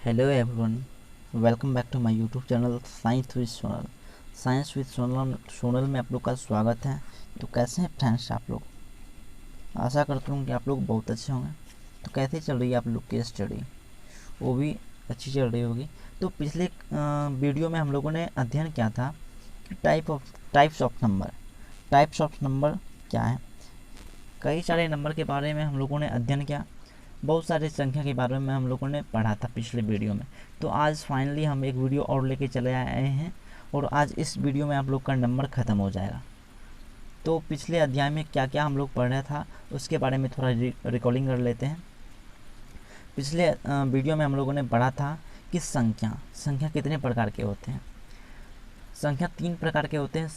Hello everyone, welcome back to my YouTube channel science with Sonal. Science with Sonal में आप लोग का स्वागत है। तो कैसे हैं फ्रेंड्स आप लोग? आशा करता हूँ कि आप लोग बहुत अच्छे होंगे। तो कैसे चल रही है आप लोग की स्टडी? वो भी अच्छी चल रही होगी। तो पिछले वीडियो में हम लोगों ने अध्ययन किया था कि टाइप्स ऑफ नंबर क्या है। कई सारे नंबर के बारे में हम लोगों ने अध्ययन किया, बहुत सारी संख्या के बारे में हम लोगों ने पढ़ा था पिछले वीडियो में। तो आज फाइनली हम एक वीडियो और लेके चले आए हैं और आज इस वीडियो में आप लोग का नंबर ख़त्म हो जाएगा। तो पिछले अध्याय में क्या क्या हम लोग पढ़ रहा था उसके बारे में थोड़ा रिकॉर्डिंग कर लेते हैं। पिछले वीडियो में हम लोगों ने पढ़ा था कि संख्या कितने प्रकार के होते हैं। संख्या 3 प्रकार के होते हैं।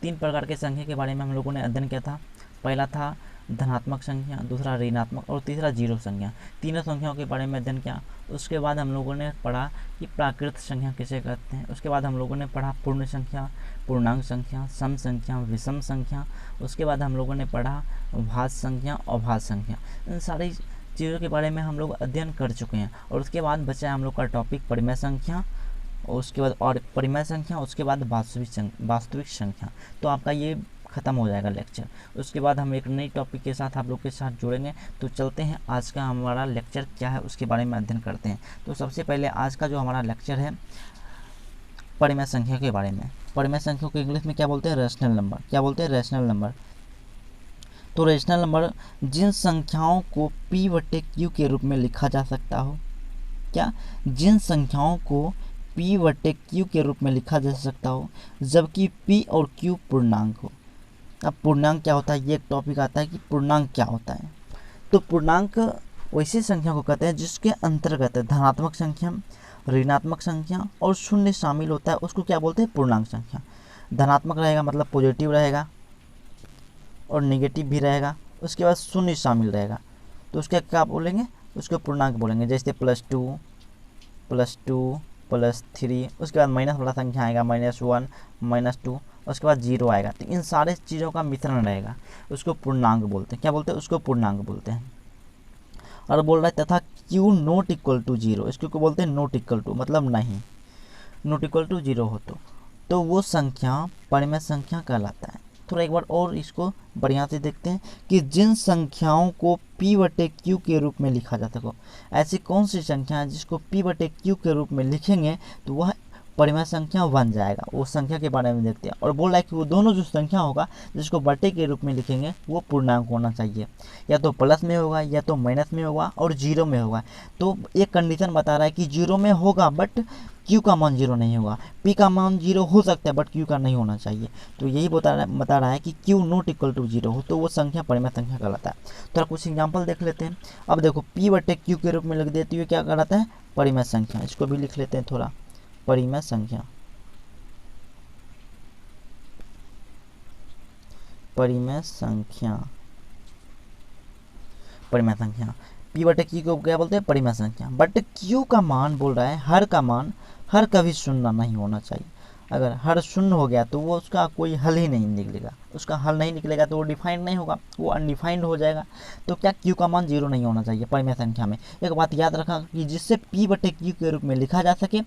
3 प्रकार के संख्या के बारे में हम लोगों ने अध्ययन किया था। पहला था धनात्मक संख्या, दूसरा ऋणात्मक और तीसरा जीरो संख्या। तीनों संख्याओं के बारे में अध्ययन किया। उसके बाद हम लोगों ने पढ़ा कि प्राकृत संख्या किसे कहते हैं। उसके बाद हम लोगों ने पढ़ा पूर्ण संख्या, पूर्णांक संख्या, सम संख्या, विषम संख्या। उसके बाद हम लोगों ने पढ़ा भाज्य संख्या, अभाज्य संख्या। इन सारी चीज़ों के बारे में हम लोग अध्ययन कर चुके हैं। और उसके बाद बचा हम लोग का टॉपिक परिमेय संख्या, और उसके बाद और परिमेय संख्या, उसके बाद वास्तविक संख्या। तो आपका ये ख़त्म हो जाएगा लेक्चर। उसके बाद हम एक नई टॉपिक के साथ आप लोग के साथ जुड़ेंगे। तो चलते हैं, आज का हमारा लेक्चर क्या है उसके बारे में अध्ययन करते हैं। तो सबसे पहले आज का जो हमारा लेक्चर है परिमेय संख्या के बारे में। परिमेय संख्या को इंग्लिश में क्या बोलते हैं? Rational number. क्या बोलते हैं? Rational number. तो रैशनल नंबर जिन संख्याओं को p/q के रूप में लिखा जा सकता हो। क्या? जिन संख्याओं को p/q के रूप में लिखा जा सकता हो जबकि p और q पूर्णांक हो। अब पूर्णांक क्या होता है, ये एक टॉपिक आता है कि पूर्णांक क्या होता है। तो पूर्णांक वैसी संख्या को कहते हैं जिसके अंतर्गत धनात्मक संख्या, ऋणात्मक संख्या और शून्य शामिल होता है, उसको क्या बोलते हैं? पूर्णांक संख्या। धनात्मक रहेगा मतलब पॉजिटिव रहेगा और नेगेटिव भी रहेगा। उसके बाद शून्य शामिल रहेगा तो उसके क्या बोलेंगे? उसको पूर्णांक बोलेंगे। जैसे +2, +3, उसके बाद माइनस वाला संख्या आएगा -1, -2, उसके बाद 0 आएगा। तो इन सारे चीज़ों का मिश्रण रहेगा, उसको पूर्णांक बोलते हैं। क्या बोलते हैं? उसको पूर्णांक बोलते हैं। और बोल रहा है तथा q नॉट इक्वल टू 0, इसको क्या बोलते हैं? नॉट इक्वल टू मतलब नहीं, नॉट इक्वल टू 0 हो तो वो संख्या परिमेय संख्या कहलाता है। थोड़ा एक बार और इसको बढ़िया से देखते हैं कि जिन संख्याओं को p/q के रूप में लिखा जा सको। ऐसी कौन सी संख्या है जिसको p/q के रूप में लिखेंगे तो वह परिमेय संख्या बन जाएगा। वो संख्या के बारे में देखते हैं। और बोल रहा है कि वो दोनों जो संख्या होगा जिसको बटे के रूप में लिखेंगे वो पूर्णांक होना चाहिए। या तो प्लस में होगा, या तो माइनस में होगा और 0 में होगा। तो एक कंडीशन बता रहा है कि 0 में होगा बट q का मान 0 नहीं होगा। p का मान 0 हो सकता है बट q का नहीं होना चाहिए। तो यही बता रहा है कि q नॉट इक्वल टू 0 हो तो वो संख्या परिमेय संख्या कहलाता है। तो कुछ एग्जाम्पल देख लेते हैं। अब देखो p/q के रूप में लिख देते हुए क्या कहलाता है? परिमेय संख्या। इसको भी लिख लेते हैं थोड़ा। परिमेय संख्या, परिमेय संख्या, परिमेय संख्या। p/q को क्या बोलते हैं? परिमेय संख्या। बट q का मान बोल रहा है हर का मान हर कभी शून्य नहीं होना चाहिए। अगर हर शून्य हो गया तो वो उसका कोई हल ही नहीं निकलेगा। उसका हल नहीं निकलेगा तो वो डिफाइंड नहीं होगा, वो अनडिफाइंड हो जाएगा। तो क्या? q का मान 0 नहीं होना चाहिए परिमेय संख्या में। एक बात याद रखा कि जिससे p/q के रूप में लिखा जा सके,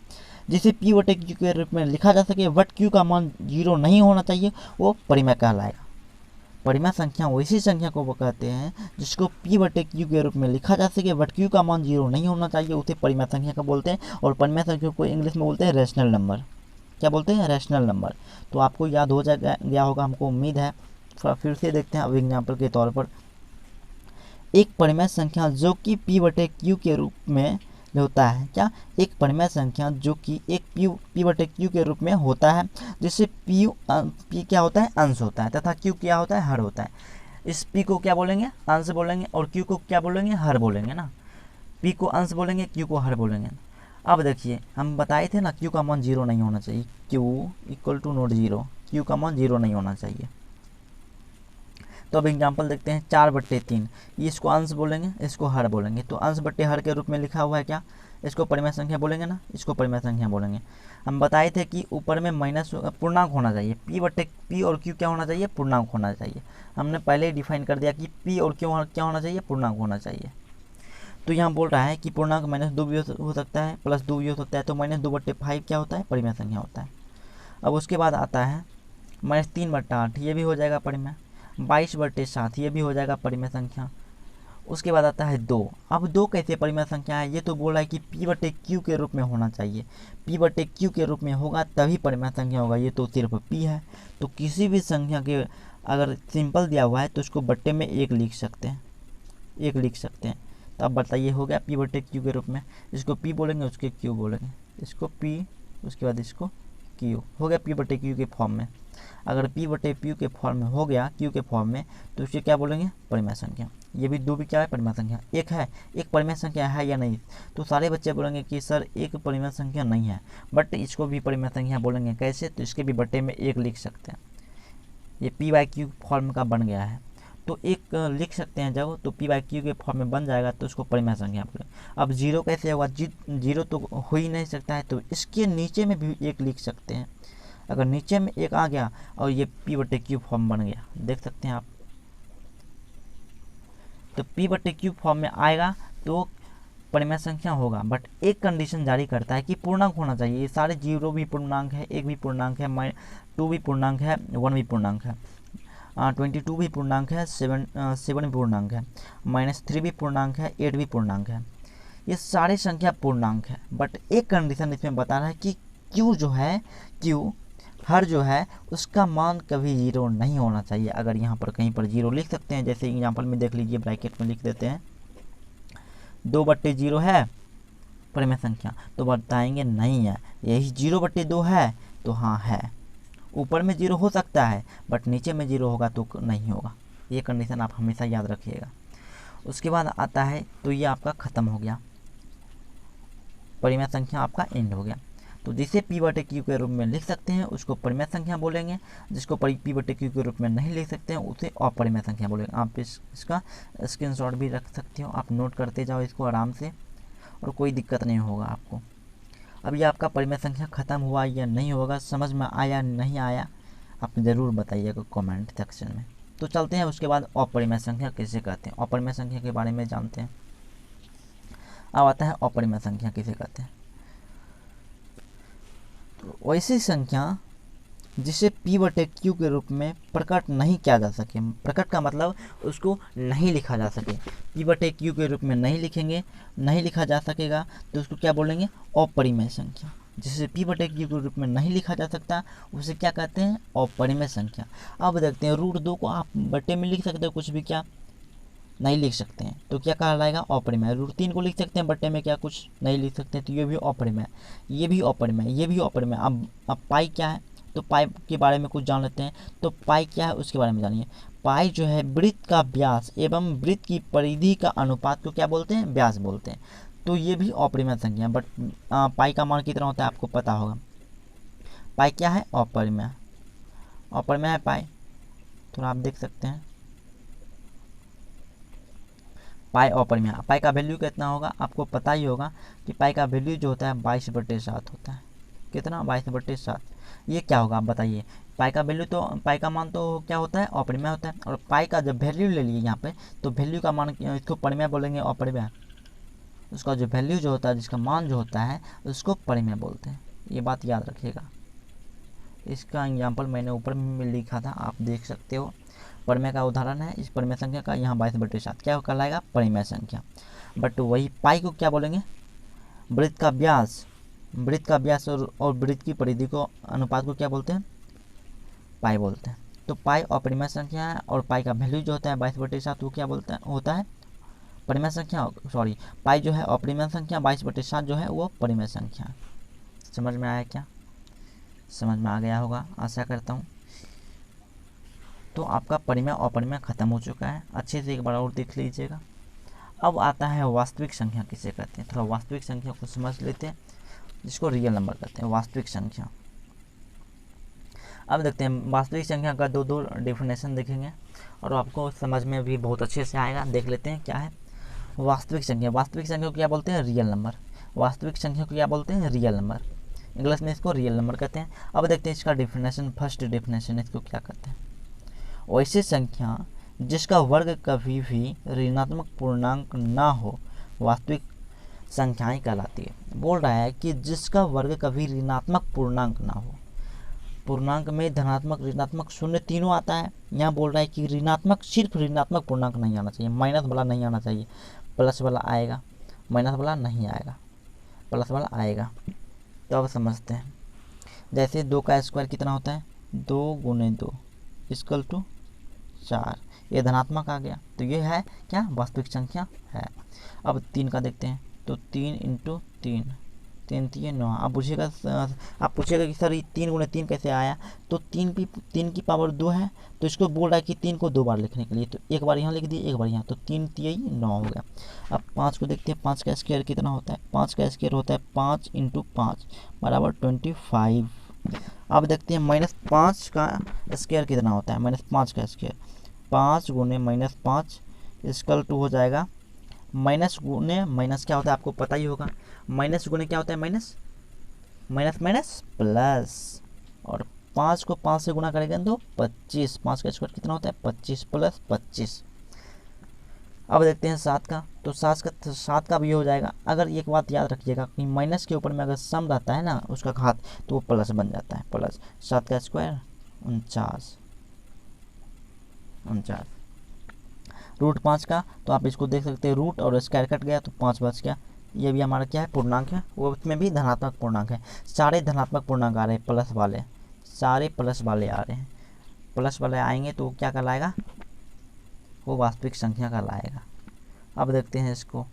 बट q का मान 0 नहीं होना चाहिए, वो परिमेय कहलाएगा। परिमेय संख्या वैसी संख्या को कहते हैं जिसको p/q के रूप में लिखा जा सके बट q का मान 0 नहीं होना चाहिए, उसे परिमेय संख्या का बोलते हैं। और परिमेय संख्या को इंग्लिश में बोलते हैं रैशनल नंबर। क्या बोलते हैं? Rational number. तो आपको याद हो गया होगा, हमको उम्मीद है। फिर से देखते हैं अब एग्जाम्पल के तौर पर। एक परिमेय संख्या जो कि p/q के रूप में होता है। क्या? एक परिमेय संख्या जो कि एक p/q के रूप में होता है, जिससे p क्या होता है? अंश होता है, तथा q क्या होता है? हर होता है। इस p को क्या बोलेंगे? अंश बोलेंगे। और q को क्या बोलेंगे? हर बोलेंगे ना। p को अंश बोलेंगे, q को हर बोलेंगे। अब देखिए हम बताए थे ना q का मान 0 नहीं होना चाहिए। q equal to not 0, q का मान 0 नहीं होना चाहिए। तो अब एग्जाम्पल देखते हैं। 4/3, ये इसको अंश बोलेंगे, इसको हर बोलेंगे। तो अंश बट्टे हर के रूप में लिखा हुआ है। क्या? इसको परिमेय संख्या बोलेंगे ना, इसको परिमेय संख्या बोलेंगे। हम बताए थे कि ऊपर में माइनस पूर्णांक होना चाहिए। p और q क्या होना चाहिए? पूर्णांक होना चाहिए। हमने पहले ही डिफाइन कर दिया कि p और q क्या होना चाहिए? पूर्णांक होना चाहिए। तो यहाँ बोल रहा है कि पूर्णांक -2 भी हो सकता है, +2 भी हो सकता है, तो -2/5 क्या होता है, परिमेय संख्या होता है। अब उसके बाद आता है -3/8, ये भी हो जाएगा परिमेय। 22/7 ये भी हो जाएगा परिमेय संख्या। उसके बाद आता है 2। अब 2 कैसे परिमेय संख्या है, ये तो बोल रहा है कि P/Q के रूप में होना चाहिए। P/Q के रूप में होगा तभी परिमेय संख्या होगा, ये तो सिर्फ P है। तो किसी भी संख्या के अगर सिंपल दिया हुआ है तो उसको बट्टे में 1 लिख सकते हैं, 1 लिख सकते हैं। तो अब बताइए हो गया P/Q के रूप में। इसको P बोलेंगे, उसके Q बोलेंगे, इसको P, उसके बाद इसको Q, हो गया P/Q के फॉर्म में। अगर P/Q के फॉर्म में हो गया, Q के फॉर्म में, तो इसे क्या बोलेंगे, परिमेय संख्या। ये भी 2 भी क्या है, परिमेय संख्या। एक है, एक परिमेय संख्या है या नहीं, तो सारे बच्चे बोलेंगे कि सर एक परिमेय संख्या नहीं है, बट इसको भी परिमेय संख्या बोलेंगे। कैसे, तो इसके भी बट्टे में 1 लिख सकते हैं। ये P/Q फॉर्म का बन गया है, तो 1 लिख सकते हैं जब, तो P/Q के फॉर्म में बन जाएगा तो उसको परिमेय संख्या बोले। अब 0 कैसे होगा, 0 तो हो ही नहीं सकता है, तो इसके नीचे में भी 1 लिख सकते हैं। अगर नीचे में 1 आ गया और ये P/Q फॉर्म बन गया, देख सकते हैं आप। तो P/Q फॉर्म में आएगा तो परिमेय संख्या होगा, बट एक कंडीशन जारी करता है कि पूर्णांक होना चाहिए। ये सारे 0 भी पूर्णांक है, 1 भी पूर्णांक है, 2 भी पूर्णांक है, 1 भी पूर्णांक है, 22 भी पूर्णांक है, 7 भी पूर्णांक है, -3 भी पूर्णांक है, 8 भी पूर्णांक है। ये सारे संख्या पूर्णांक है, बट एक कंडीशन इसमें बता रहा है कि Q जो है, Q हर जो है उसका मान कभी 0 नहीं होना चाहिए। अगर यहाँ पर कहीं पर 0 लिख सकते हैं, जैसे एग्जाम्पल में देख लीजिए, ब्रैकेट में लिख देते हैं 2/0 है परिमेय संख्या, तो बताएंगे नहीं है। यही 0/2 है, तो हाँ है। ऊपर में 0 हो सकता है, बट नीचे में 0 होगा तो नहीं होगा। ये कंडीशन आप हमेशा याद रखिएगा। उसके बाद आता है, तो ये आपका ख़त्म हो गया, परिमेय संख्या आपका एंड हो गया। तो जिसे P/Q के रूप में लिख सकते हैं उसको परिमेय संख्या बोलेंगे, जिसको P/Q के रूप में नहीं लिख सकते हैं उसे अपरिमेय संख्या बोलेंगे। आप इसका स्क्रीनशॉट भी रख सकते हो, आप नोट करते जाओ इसको आराम से, और कोई दिक्कत नहीं होगा आपको। अब ये आपका परिमेय संख्या ख़त्म हुआ या नहीं होगा, समझ में आया नहीं आया, आप ज़रूर बताइएगा कमेंट सेक्शन में। तो चलते हैं उसके बाद अपरिमेय संख्या किसे कहते हैं, अपरिमेय संख्या के बारे में जानते हैं। अब आता है अपरिमेय संख्या किसे कहते हैं। तो वैसी संख्या जिसे P/Q के रूप में प्रकट नहीं किया जा सके, प्रकट का मतलब उसको नहीं लिखा जा सके, P/Q के रूप में नहीं लिखेंगे, नहीं लिखा जा सकेगा, तो उसको क्या बोलेंगे, अपरिमेय संख्या। जिसे P/Q के रूप में नहीं लिखा जा सकता उसे क्या कहते हैं, अपरिमेय संख्या। अब देखते हैं, √2 को आप बट्टे में लिख सकते हो कुछ भी, क्या नहीं लिख सकते हैं, तो क्या कहलाएगा, अपरिमेय। √3 को लिख सकते हैं बट्टे में, क्या कुछ नहीं लिख सकते, तो ये भी अपरिमेय, ये भी अपरिमेय, ये भी अपरिमेय। अब पाई क्या है, तो पाई के बारे में कुछ जान लेते हैं। तो पाई क्या है उसके बारे में जानिए। पाई जो है वृत्त का व्यास एवं वृत्त की परिधि का अनुपात को क्या बोलते हैं, व्यास बोलते हैं। तो ये भी अपरिमेय संख्या, बट पाई का मान कितना होता है आपको पता होगा। पाई क्या है, अपरिमेय, अपरिमेय है पाई। थोड़ा आप देख सकते हैं, पाई अपरिमेय। पाई का वैल्यू कितना होगा आपको पता ही होगा कि पाई का वैल्यू जो होता है 22/7 होता है। कितना, 22/7। ये क्या होगा आप बताइए। पाई का वैल्यू, तो पाई का मान तो क्या होता है, अपरिमेय होता है। और पाई का जब वैल्यू ले लिए यहाँ पे, तो वैल्यू का मान इसको परिमेय बोलेंगे, अपरिमेय। उसका जो वैल्यू जो होता है, जिसका मान जो होता है, उसको परिमेय बोलते हैं। ये बात याद रखिएगा। इसका एग्जाम्पल मैंने ऊपर में लिखा था, आप देख सकते हो। परिमेय का उदाहरण है इस परिमेय संख्या का, यहाँ 22/7 क्या कहलाएगा, परिमेय संख्या। बट वही पाई को क्या बोलेंगे, वृत्त का व्यास, वृत्त का व्यास और वृत्त की परिधि को अनुपात को क्या बोलते हैं, पाई बोलते हैं। तो पाई अपरिमेय संख्या है, और पाई का वैल्यू जो होता है 22/7 वो क्या बोलता है, होता है परिमेय संख्या। सॉरी, पाई जो है अपरिमेय संख्या, 22/7 जो है वो परिमेय संख्या। समझ में आया क्या, समझ में आ गया होगा आशा करता हूँ। तो आपका परिमेय अपरिमेय खत्म हो चुका है, अच्छे से एक बार और देख लीजिएगा। अब आता है वास्तविक संख्या किसे कहते हैं। थोड़ा वास्तविक संख्या को समझ लेते हैं, जिसको रियल नंबर कहते हैं, वास्तविक संख्या। अब देखते हैं वास्तविक संख्या का दो डेफिनेशन देखेंगे, और आपको समझ में भी बहुत अच्छे से आएगा। देख लेते हैं क्या है वास्तविक संख्या। वास्तविक संख्या को क्या बोलते हैं, रियल नंबर। वास्तविक संख्या को क्या बोलते हैं, रियल नंबर। इंग्लिश में इसको रियल नंबर कहते हैं। अब देखते हैं इसका डेफिनेशन, फर्स्ट डेफिनेशन इसको क्या कहते हैं। वैसी संख्या जिसका वर्ग कभी भी ऋणात्मक पूर्णांक ना हो, वास्तविक संख्याएं कहलाती है। बोल रहा है कि जिसका वर्ग कभी ऋणात्मक पूर्णांक ना हो। पूर्णांक में धनात्मक, ऋणात्मक, शून्य तीनों आता है। यहाँ बोल रहा है कि ऋणात्मक, सिर्फ ऋणात्मक पूर्णांक नहीं आना चाहिए, माइनस वाला नहीं आना चाहिए, प्लस वाला आएगा, माइनस वाला नहीं आएगा, प्लस वाला आएगा। तो अब समझते हैं। जैसे 2 का स्क्वायर कितना होता है, 2 गुने 2 इक्वल टू 4, ये धनात्मक आ गया, तो ये है क्या, वास्तविक संख्या है। अब 3 का देखते हैं, तो 3 इंटू 3, 3 3 9। आप पूछेगा कि सर 3 गुने 3 कैसे आया, तो 3 की पावर 2 है, तो इसको बोल रहा है कि 3 को 2 बार लिखने के लिए, तो एक बार यहाँ लिख दिए, एक बार यहाँ, तो 3 3 9 हो गया। अब 5 को देखते हैं, 5 का स्क्वायर कितना होता है, 5 का स्क्वायर होता है 5 इंटू 5 बराबर 25। अब देखते हैं -5 का स्क्वायर कितना होता है, -5 का स्क्वायर, 5 गुने -5 इक्वल टू हो जाएगा, माइनस गुने माइनस क्या होता है आपको पता ही होगा, माइनस गुने क्या होता है, माइनस, माइनस माइनस प्लस, और 5 को 5 से गुना करेंगे तो 25, 5 का स्क्वायर कितना होता है 25 प्लस 25। अब देखते हैं 7 का, तो 7 का भी हो जाएगा। अगर एक बात याद रखिएगा कि माइनस के ऊपर में अगर सम रहता है ना उसका घात, तो वो प्लस बन जाता है, प्लस 7 का स्क्वायर 49। रूट 5 का, तो आप इसको देख सकते हैं, रूट और स्क्वायर कट गया तो 5 बच गया। ये भी हमारा क्या है, पूर्णांक है, वो उसमें भी धनात्मक पूर्णांक है। सारे धनात्मक पूर्णांक आ रहे हैं, प्लस वाले, सारे प्लस वाले आ रहे हैं। प्लस वाले आएंगे तो क्या कहलाएगा, वो वास्तविक संख्या कहलाएगा। अब देखते हैं इसको।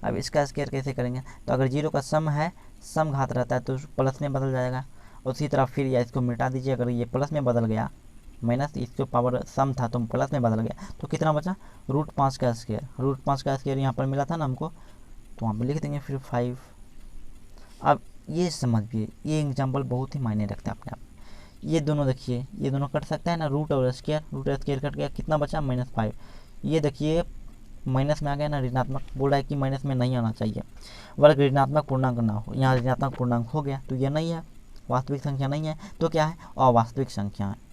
अब इसका स्क्वायर कैसे करेंगे, तो अगर 0 का सम है, सम घात रहता है तो प्लस में बदल जाएगा। उसी तरह फिर या इसको मिटा दीजिए, अगर ये प्लस में बदल गया, माइनस इसके पावर सम था तो प्लस में बदल गया, तो कितना बचा, रूट 5 का स्क्वायर। रूट 5 का स्क्वायर यहाँ पर मिला था ना हमको, तो वहाँ पर लिख देंगे फिर 5। अब ये समझिए, ये एग्जाम्पल बहुत ही मायने रखता है अपने आप। ये दोनों देखिए, ये दोनों कट सकता है ना, रूट और स्क्वायर, रूट और स्क्वायर कट गया, कितना बचा -5। ये देखिए माइनस में आ गया ना, ऋणात्मक, बोल रहा है कि माइनस में नहीं आना चाहिए, वर्ग ऋणात्मक पूर्णांक ना हो। यहाँ ऋणात्मक पूर्णांक हो गया, तो ये नहीं है, वास्तविक संख्या नहीं है, तो क्या है, अवास्तविक संख्या है,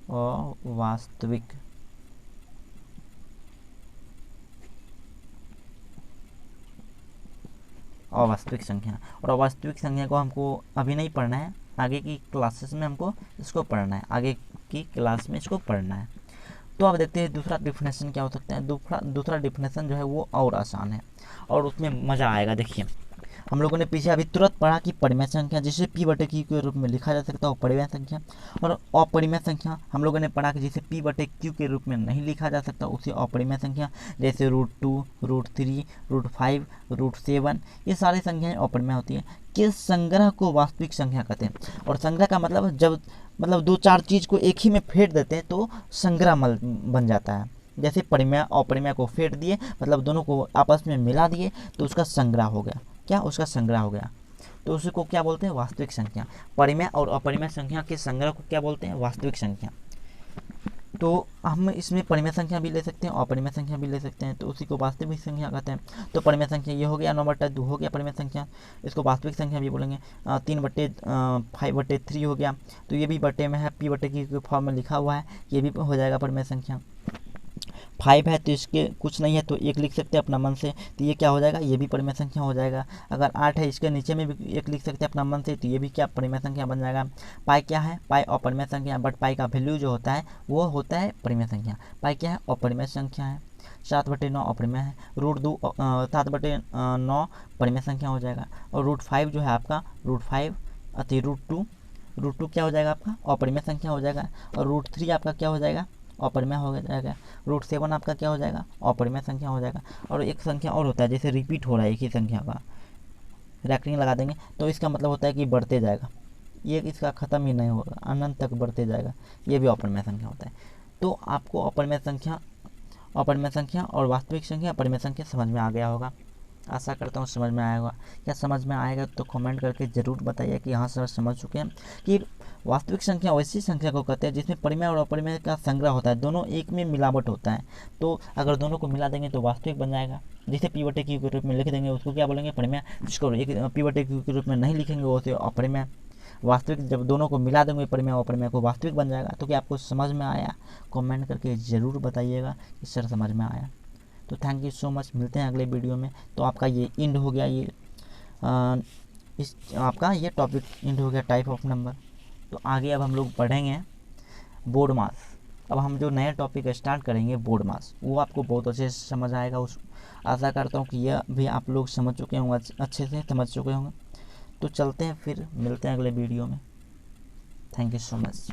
अवास्तविक। अवास्तविक संख्या, और अवास्तविक संख्या को हमको अभी नहीं पढ़ना है, आगे की क्लासेस में हमको इसको पढ़ना है, आगे की क्लास में इसको पढ़ना है। तो अब देखते हैं दूसरा डिफिनेशन क्या हो सकता है। दूसरा डिफिनेशन जो है वो और आसान है और उसमें मज़ा आएगा। देखिए, हम लोगों ने पीछे अभी तुरंत पढ़ा कि परिमेय संख्या जिसे P/Q के रूप में लिखा जा सकता है वो परिमेय संख्या, और अपरिमेय संख्या हम लोगों ने पढ़ा कि जिसे P/Q के रूप में नहीं लिखा जा सकता उसे अपरिमेय संख्या, जैसे √2, √3, √5, √7, ये सारी संख्याएं अपरिमेय होती है। किस संग्रह को वास्तविक संख्या कहते हैं, और संग्रह का मतलब जब 2-4 चीज़ को एक ही में फेंट देते हैं तो संग्रह बन जाता है। जैसे परिमेय अपरिमेय को फेंट दिए, मतलब दोनों को आपस में मिला दिए, तो उसका संग्रह हो गया, क्या, उसका संग्रह हो गया, तो उसी को क्या बोलते हैं, वास्तविक संख्या। परिमेय और अपरिमेय संख्या के संग्रह को क्या बोलते हैं, वास्तविक संख्या। तो हम इसमें परिमेय संख्या भी ले सकते हैं, अपरिमेय संख्या भी ले सकते हैं, तो उसी को वास्तविक संख्या कहते हैं। तो परिमेय संख्या ये हो गया, 9/2 हो गया परिमेय संख्या, इसको वास्तविक संख्या भी बोलेंगे। 3/5/3 हो गया, तो ये भी बटे में है, P/Q के फॉर्म में लिखा हुआ है, ये भी हो जाएगा परिमेय संख्या। 5 है तो इसके कुछ नहीं है तो 1 लिख सकते हैं अपना मन से, तो ये क्या हो जाएगा, ये भी परिमेय संख्या हो जाएगा। अगर 8 है, इसके नीचे में भी 1 लिख सकते हैं अपना मन से, तो ये भी क्या, परिमेय संख्या बन जाएगा। पाई क्या है, पाई अपरिमेय संख्या, बट पाई का वैल्यू जो होता है वो होता है परिमेय संख्या। पाई क्या है, अपरिमेय संख्या है। 7/9 अपरिमेय है। √2 7/9 परिमेय संख्या हो जाएगा। और √5 जो है आपका, √2 क्या हो जाएगा आपका, अपरिमेय संख्या हो जाएगा। और √3 आपका क्या हो जाएगा, अपरिमेय हो जाएगा। √7 आपका क्या हो जाएगा, अपरिमेय संख्या हो जाएगा। और एक संख्या और होता है, जैसे रिपीट हो रहा है एक ही संख्या का, रैंकिंग लगा देंगे तो इसका मतलब होता है कि बढ़ते जाएगा, ये इसका ख़त्म ही नहीं होगा, अनंत तक बढ़ते जाएगा, ये भी अपरिमेय संख्या होता है। तो आपको अपरिमेय संख्या और वास्तविक संख्या, अपरिमेय संख्या समझ में आ गया होगा। आशा करता हूँ समझ में आया होगा। क्या समझ में आएगा तो कमेंट करके ज़रूर बताइए कि हाँ सर समझ चुके हैं। कि वास्तविक संख्या वैसी संख्या को कहते हैं जिसमें परिमेय और अपरिमेय का संग्रह होता है, दोनों एक में मिलावट होता है। तो अगर दोनों को मिला देंगे तो वास्तविक बन जाएगा। जिसे P/Q के रूप में लिख देंगे उसको क्या बोलेंगे, परिमेय। जिसको P/Q के रूप में नहीं लिखेंगे वो उसे अपरिमेय। वास्तविक जब दोनों को मिला देंगे परिमेय और अपरिमेय को, वास्तविक बन जाएगा। तो क्या आपको समझ में आया, कमेंट करके ज़रूर बताइएगा कि सर समझ में आया। तो थैंक यू सो मच, मिलते हैं अगले वीडियो में। तो आपका ये इंड हो गया, ये इस आपका ये टॉपिक इंड हो गया टाइप ऑफ नंबर। तो आगे अब हम लोग पढ़ेंगे बोर्ड मास। अब हम जो नया टॉपिक स्टार्ट करेंगे बोर्ड मास, वो आपको बहुत अच्छे से समझ आएगा। उस आशा करता हूँ कि यह भी आप लोग समझ चुके होंगे, अच्छे से समझ चुके होंगे। तो चलते हैं, फिर मिलते हैं अगले वीडियो में। Thank you so much.